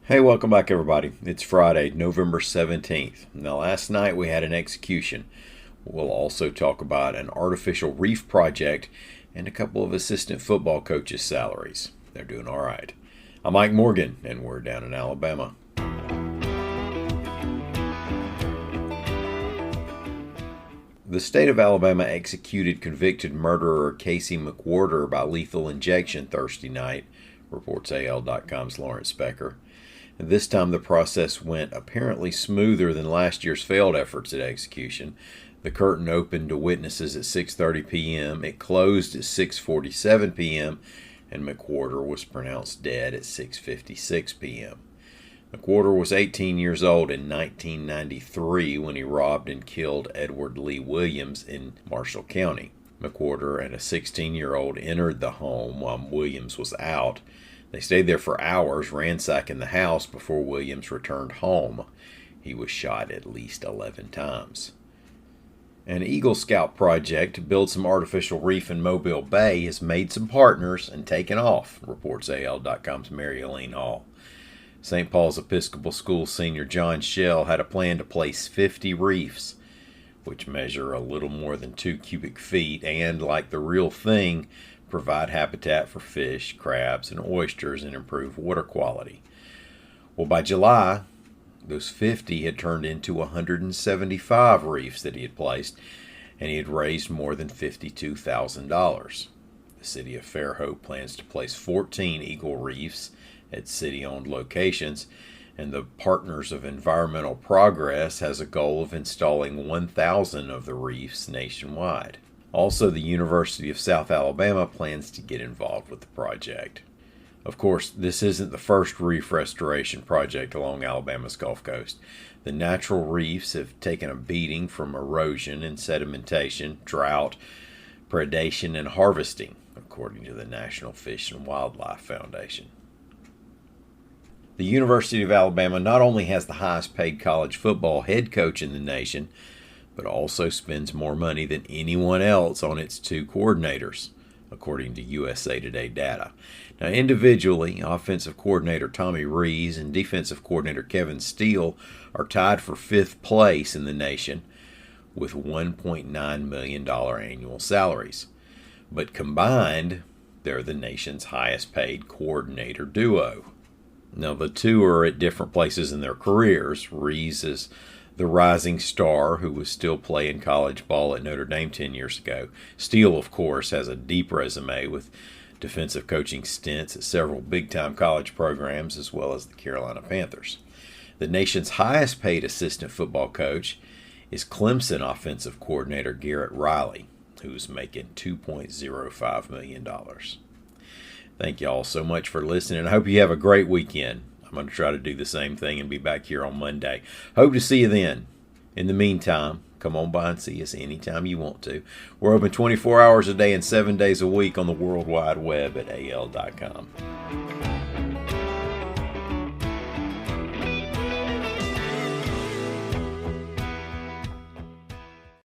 Hey, welcome back, everybody. It's Friday, November 17th. Now, last night we had an execution. We'll also talk about an artificial reef project and a couple of assistant football coaches' salaries. They're doing all right. I'm Mike Morgan, and we're down in Alabama. The state of Alabama executed convicted murderer Casey McWhorter by lethal injection Thursday night, reports AL.com's Lawrence Specker. This time the process went apparently smoother than last year's failed efforts at execution. The curtain opened to witnesses at 6:30 p.m., it closed at 6:47 p.m., and McWhorter was pronounced dead at 6:56 p.m. McWhorter was 18 years old in 1993 when he robbed and killed Edward Lee Williams in Marshall County. McWhorter and a 16-year-old entered the home while Williams was out. They stayed there for hours, ransacking the house before Williams returned home. He was shot at least 11 times. An Eagle Scout project to build some artificial reef in Mobile Bay has made some partners and taken off, reports AL.com's Mary Elaine Hall. St. Paul's Episcopal School senior John Shell had a plan to place 50 reefs, which measure a little more than 2 cubic feet and, like the real thing, provide habitat for fish, crabs, and oysters and improve water quality. Well, by July, those 50 had turned into 175 reefs that he had placed, and he had raised more than $52,000. The city of Fairhope plans to place 14 Eagle reefs at city-owned locations, and the Partners of Environmental Progress has a goal of installing 1,000 of the reefs nationwide. Also, the University of South Alabama plans to get involved with the project. Of course, this isn't the first reef restoration project along Alabama's Gulf Coast. The natural reefs have taken a beating from erosion and sedimentation, drought, predation, and harvesting, according to the National Fish and Wildlife Foundation. The University of Alabama not only has the highest paid college football head coach in the nation, but also spends more money than anyone else on its 2 coordinators, according to USA Today data. Now, individually, offensive coordinator Tommy Rees and defensive coordinator Kevin Steele are tied for 5th place in the nation with $1.9 million annual salaries. But combined, they're the nation's highest paid coordinator duo. Now, the two are at different places in their careers. Rees is the rising star who was still playing college ball at Notre Dame 10 years ago. Steele, of course, has a deep resume with defensive coaching stints at several big-time college programs as well as the Carolina Panthers. The nation's highest paid assistant football coach is Clemson offensive coordinator Garrett Riley, who's making $2.05 million. Thank you all so much for listening. I hope you have a great weekend. I'm going to try to do the same thing and be back here on Monday. Hope to see you then. In the meantime, come on by and see us anytime you want to. We're open 24 hours a day and 7 days a week on the World Wide Web at AL.com.